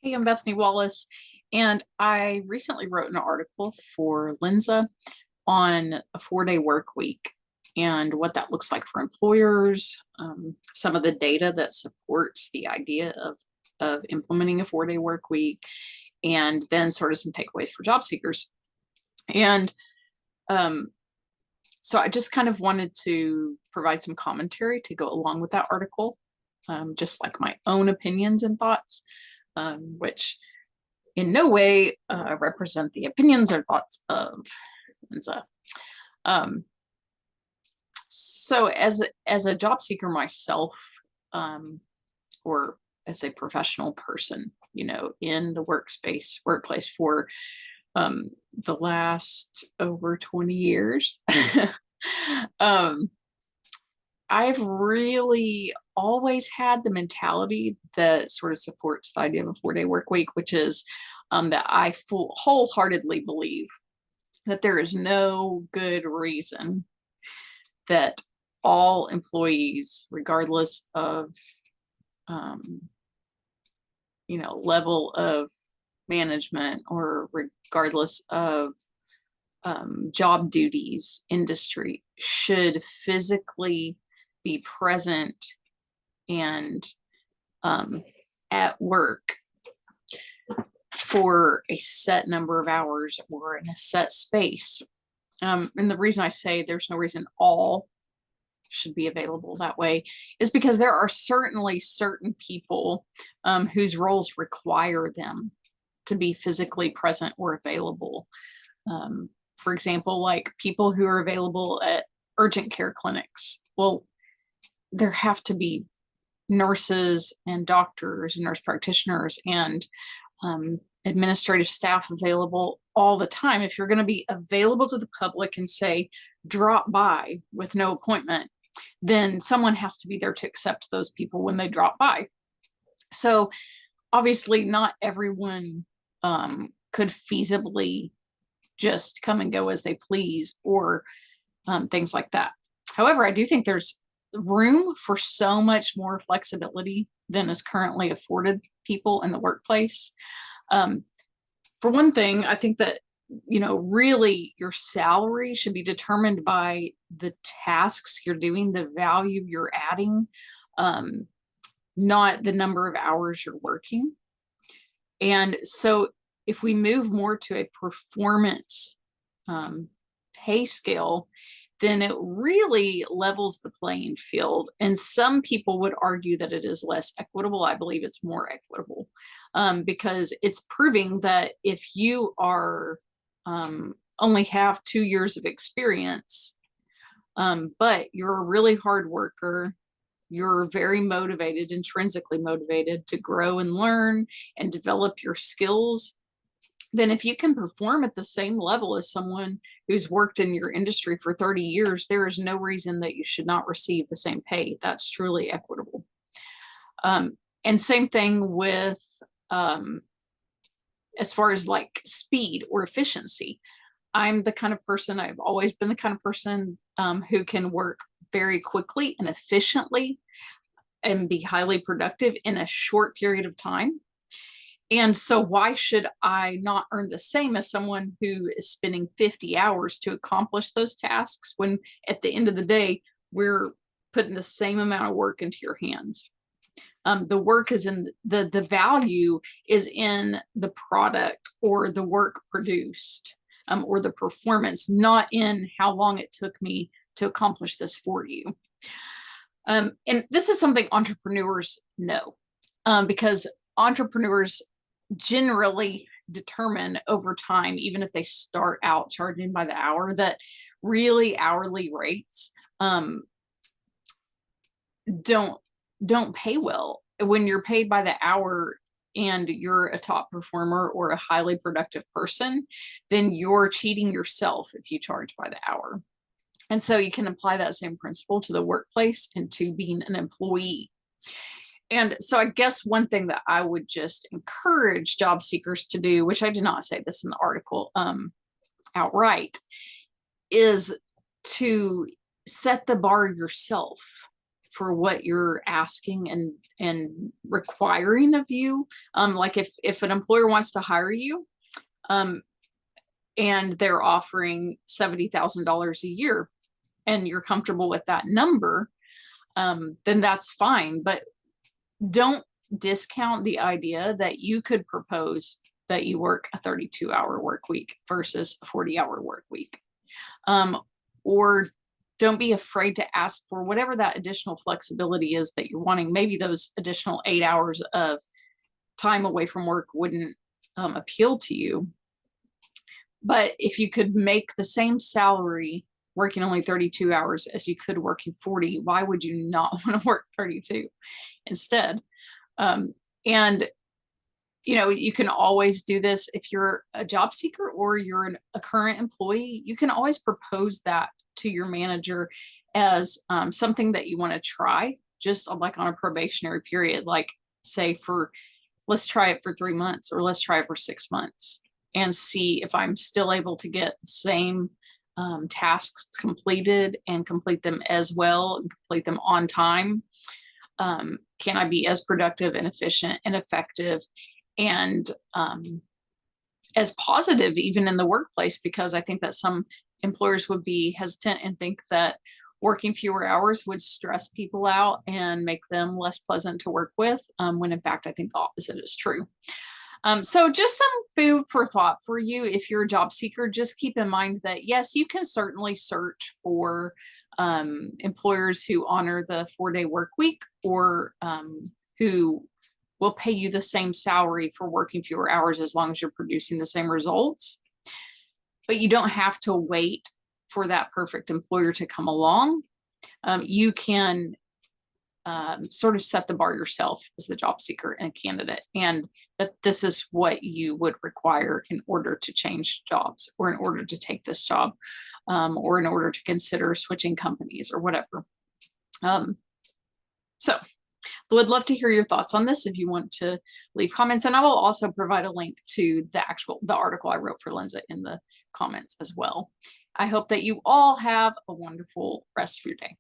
Hey, I'm Bethany Wallace, and I recently wrote an article for Lenza on a 4-day work week and what that looks like for employers, some of the data that supports the idea of implementing a 4-day work week, and then sort of some takeaways for job seekers. And um, so I just kind of wanted to provide some commentary to go along with that article, just like my own opinions and thoughts, which in no way represent the opinions or thoughts of Lenza. Um, so as a job seeker myself, or as a professional person, in the workplace for the last over 20 years, um, I've really always had the mentality that sort of supports the idea of a 4-day work week, which is that I wholeheartedly believe that there is no good reason that all employees, regardless of um, level of management or regardless of job duties, industry, should physically be present and at work for a set number of hours or in a set space. And the reason I say there's no reason all should be available that way is because there are certainly certain people whose roles require them to be physically present or available. For example, like people who are available at urgent care clinics. Well, there have to be nurses and doctors and nurse practitioners and administrative staff available all the time. If you're going to be available to the public and say, drop by with no appointment, then someone has to be there to accept those people when they drop by. So obviously not everyone could feasibly just come and go as they please or things like that. However, I do think there's room for so much more flexibility than is currently afforded people in the workplace. For one thing, I think that, really your salary should be determined by the tasks you're doing, the value you're adding, not the number of hours you're working. And so if we move more to a performance pay scale, then it really levels the playing field. And some people would argue that it is less equitable. I believe it's more equitable because it's proving that if you are only have 2 years of experience, but you're a really hard worker, you're very motivated, intrinsically motivated to grow and learn and develop your skills, then if you can perform at the same level as someone who's worked in your industry for 30 years, there is no reason that you should not receive the same pay. That's truly equitable. And same thing with as far as like speed or efficiency. I'm the kind of person, I've always been the kind of person who can work very quickly and efficiently and be highly productive in a short period of time. And so why should I not earn the same as someone who is spending 50 hours to accomplish those tasks when at the end of the day, we're putting the same amount of work into your hands? The work is in the value is in the product or the work produced or the performance, not in how long it took me to accomplish this for you. And this is something entrepreneurs know because entrepreneurs generally determine over time, even if they start out charging by the hour, that really hourly rates don't pay well. When you're paid by the hour and you're a top performer or a highly productive person, then you're cheating yourself if you charge by the hour. And so you can apply that same principle to the workplace and to being an employee. And so I guess one thing that I would just encourage job seekers to do, which I did not say this in the article outright, is to set the bar yourself for what you're asking and requiring of you. Like if an employer wants to hire you, and they're offering $70,000 a year, and you're comfortable with that number, then that's fine. But don't discount the idea that you could propose that you work a 32-hour work week versus a 40-hour work week. Or don't be afraid to ask for whatever that additional flexibility is that you're wanting. Maybe those additional 8 hours of time away from work wouldn't appeal to you. But if you could make the same salary working only 32 hours as you could working 40, why would you not want to work 32 instead? And you can always do this if you're a job seeker or you're a current employee. You can always propose that to your manager as something that you want to try, just like on a probationary period. Like, say, let's try it for 3 months, or let's try it for 6 months and see if I'm still able to get the same tasks completed and complete them as well and complete them on time. Can I be as productive and efficient and effective and as positive even in the workplace? Because I think that some employers would be hesitant and think that working fewer hours would stress people out and make them less pleasant to work with, when in fact I think the opposite is true. So just some food for thought for you. If you're a job seeker, just keep in mind that yes, you can certainly search for employers who honor the 4-day work week, or who will pay you the same salary for working fewer hours as long as you're producing the same results. But you don't have to wait for that perfect employer to come along. You can sort of set the bar yourself as the job seeker and candidate, and that this is what you would require in order to change jobs, or in order to take this job, or in order to consider switching companies or whatever. So I would love to hear your thoughts on this if you want to leave comments, and I will also provide a link to the article I wrote for Lenza in the comments as well. I hope that you all have a wonderful rest of your day.